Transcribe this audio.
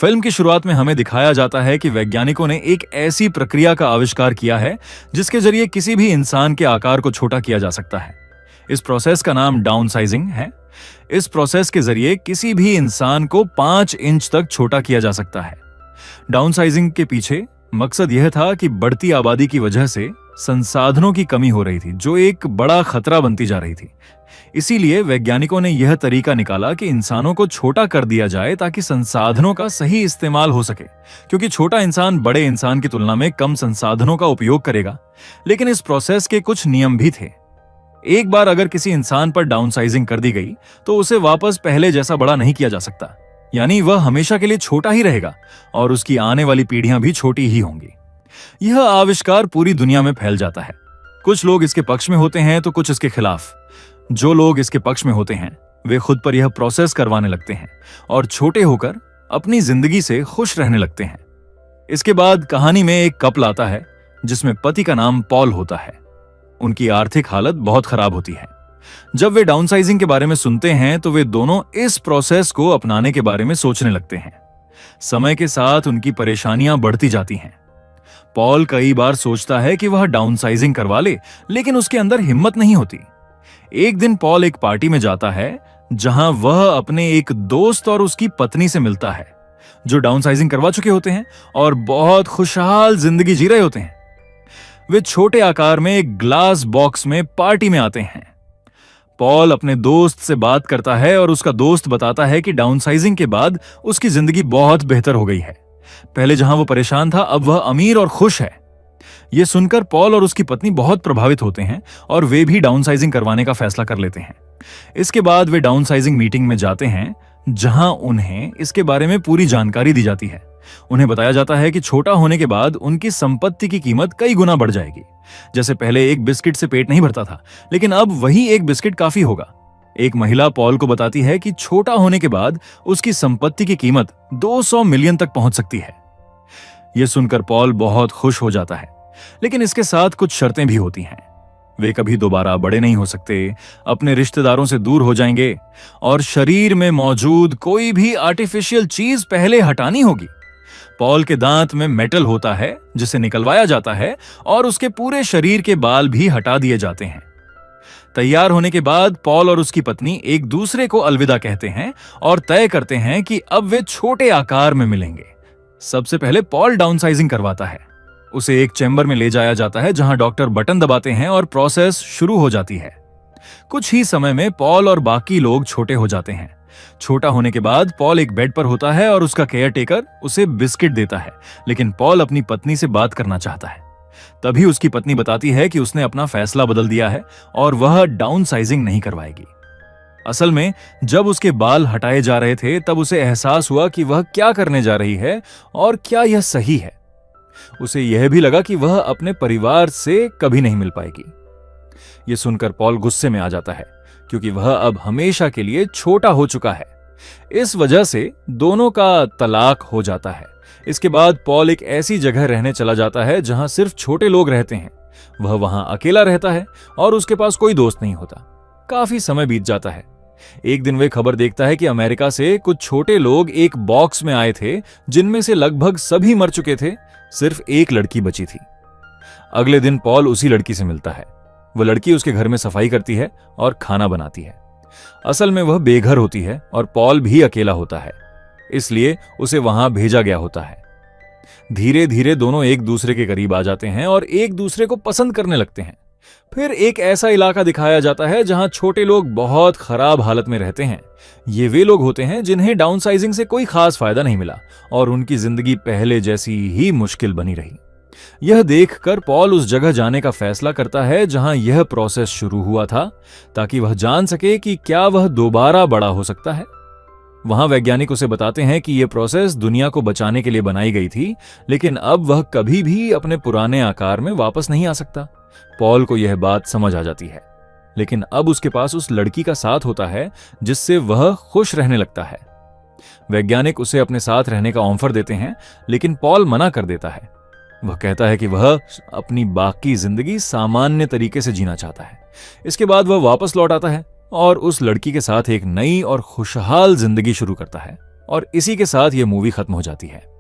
Film की शुरुआत में हमें दिखाया जाता है कि वैज्ञानिकों ने एक ऐसी प्रक्रिया का आविष्कार किया है जिसके जरिए किसी भी इंसान के आकार को छोटा किया जा सकता है। इस प्रोसेस का नाम डाउनसाइजिंग है। इस प्रोसेस के जरिए किसी भी इंसान को 5 इंच तक छोटा किया जा सकता है। डाउनसाइजिंग के पीछे मकसद यह था कि बढ़ती आबादी की वजह से संसाधनों की कमी हो रही थी, जो एक बड़ा खतरा बनती जा रही थी। इसीलिए वैज्ञानिकों ने यह तरीका निकाला कि इंसानों को छोटा कर दिया जाए ताकि संसाधनों का सही इस्तेमाल हो सके, क्योंकि छोटा इंसान बड़े इंसान की तुलना में कम संसाधनों का उपयोग करेगा। लेकिन इस प्रोसेस के कुछ नियम भी थे। एक बार अगर किसी इंसान पर डाउनसाइजिंग कर दी गई तो उसे वापस पहले जैसा बड़ा नहीं किया जा सकता, यानी वह हमेशा के लिए छोटा ही रहेगा और उसकी आने वाली पीढ़ियां भी छोटी ही होंगी। यह आविष्कार पूरी दुनिया में फैल जाता है। कुछ लोग इसके पक्ष में होते हैं तो कुछ इसके खिलाफ। जो लोग इसके पक्ष में होते हैं वे खुद पर यह प्रोसेस करवाने लगते हैं और छोटे होकर अपनी जिंदगी से खुश रहने लगते हैं। इसके बाद कहानी में एक कपल आता है जिसमें पति का नाम पॉल होता है। उनकी आर्थिक हालत बहुत खराब होती है। जब वे डाउनसाइजिंग के बारे में सुनते हैं तो वे दोनों इस प्रोसेस को अपनाने के बारे में सोचने लगते हैं। समय के साथ उनकी परेशानियां बढ़ती जाती हैं। पॉल कई बार सोचता है कि वह डाउनसाइजिंग करवा ले, लेकिन उसके अंदर हिम्मत नहीं होती। एक दिन पॉल एक पार्टी में जाता है जहां वह अपने एक दोस्त और उसकी पत्नी से मिलता है, जो डाउनसाइजिंग करवा चुके होते हैं और बहुत खुशहाल जिंदगी जी रहे होते हैं। वे छोटे आकार में एक ग्लास बॉक्स में पार्टी में आते हैं। पॉल अपने दोस्त से बात करता है और उसका दोस्त बताता है कि डाउनसाइजिंग के बाद उसकी जिंदगी बहुत बेहतर हो गई है। पहले जहां वो परेशान था, अब वह अमीर और खुश है। यह सुनकर पॉल और उसकी पत्नी बहुत प्रभावित होते हैं और वे भी डाउनसाइजिंग करवाने का फैसला कर लेते हैं। इसके बाद वे डाउनसाइजिंग मीटिंग में जाते हैं जहां उन्हें इसके बारे में पूरी जानकारी दी जाती है। उन्हें बताया जाता है कि छोटा होने के बाद उनकी संपत्ति की कीमत कई गुना बढ़ जाएगी। जैसे पहले एक बिस्किट से पेट नहीं भरता था, लेकिन अब वही एक बिस्किट काफी होगा। एक महिला पॉल को बताती है कि छोटा होने के बाद उसकी संपत्ति की कीमत 200 मिलियन तक पहुंच सकती है। यह सुनकर पॉल बहुत खुश हो जाता है, लेकिन इसके साथ कुछ शर्तें भी होती हैं। वे कभी दोबारा बड़े नहीं हो सकते, अपने रिश्तेदारों से दूर हो जाएंगे और शरीर में मौजूद कोई भी आर्टिफिशियल चीज पहले हटानी होगी। पॉल के दांत में मेटल होता है जिसे निकलवाया जाता है और उसके पूरे शरीर के बाल भी हटा दिए जाते हैं। तैयार होने के बाद पॉल और उसकी पत्नी एक दूसरे को अलविदा कहते हैं और तय करते हैं कि अब वे छोटे आकार में मिलेंगे। सबसे पहले पॉल डाउनसाइजिंग करवाता है। उसे एक चैम्बर में ले जाया जाता है जहां डॉक्टर बटन दबाते हैं और प्रोसेस शुरू हो जाती है। कुछ ही समय में पॉल और बाकी लोग छोटे हो जाते हैं। छोटा होने के बाद पॉल एक बेड पर होता है और उसका केयरटेकर उसे बिस्किट देता है, लेकिन पॉल अपनी पत्नी से बात करना चाहता है। तभी उसकी पत्नी बताती है कि उसने अपना फैसला बदल दिया है और वह डाउनसाइजिंग नहीं करवाएगी। असल में जब उसके बाल हटाए जा रहे थे तब उसे एहसास हुआ कि वह क्या करने जा रही है और क्या यह सही है। उसे यह भी लगा कि वह अपने परिवार से कभी नहीं मिल पाएगी। यह सुनकर पॉल गुस्से में आ जाता है, क्योंकि वह अब हमेशा के लिए छोटा हो चुका है। इस वजह से दोनों का तलाक हो जाता है। इसके बाद पॉल एक ऐसी जगह रहने चला जाता है जहां सिर्फ छोटे लोग रहते हैं। वह वहां अकेला रहता है और उसके पास कोई दोस्त नहीं होता। काफी समय बीत जाता है। एक दिन वे खबर देखता है कि अमेरिका से कुछ छोटे लोग एक बॉक्स में आए थे जिनमें से लगभग सभी मर चुके थे, सिर्फ एक लड़की बची थी। अगले दिन पॉल उसी लड़की से मिलता है। वह लड़की उसके घर में सफाई करती है और खाना बनाती है। असल में वह बेघर होती है और पॉल भी अकेला होता है, इसलिए उसे वहां भेजा गया होता है। धीरे धीरे दोनों एक दूसरे के करीब आ जाते हैं और एक दूसरे को पसंद करने लगते हैं। फिर एक ऐसा इलाका दिखाया जाता है जहां छोटे लोग बहुत खराब हालत में रहते हैं। ये वे लोग होते हैं जिन्हें डाउनसाइजिंग से कोई खास फायदा नहीं मिला और उनकी जिंदगी पहले जैसी ही मुश्किल बनी रही। यह देखकर पॉल उस जगह जाने का फैसला करता है जहां यह प्रोसेस शुरू हुआ था, ताकि वह जान सके कि क्या वह दोबारा बड़ा हो सकता है। वहां वैज्ञानिक उसे बताते हैं कि यह प्रोसेस दुनिया को बचाने के लिए बनाई गई थी, लेकिन अब वह कभी भी अपने पुराने आकार में वापस नहीं आ सकता। पॉल को यह बात समझ आ जाती है, लेकिन अब उसके पास उस लड़की का साथ होता है जिससे वह खुश रहने लगता है। वैज्ञानिक उसे अपने साथ रहने का ऑफर देते हैं, लेकिन पॉल मना कर देता है। वह कहता है कि वह अपनी बाकी जिंदगी सामान्य तरीके से जीना चाहता है। इसके बाद वह वापस लौट आता है और उस लड़की के साथ एक नई और खुशहाल जिंदगी शुरू करता है। और इसी के साथ ये मूवी खत्म हो जाती है।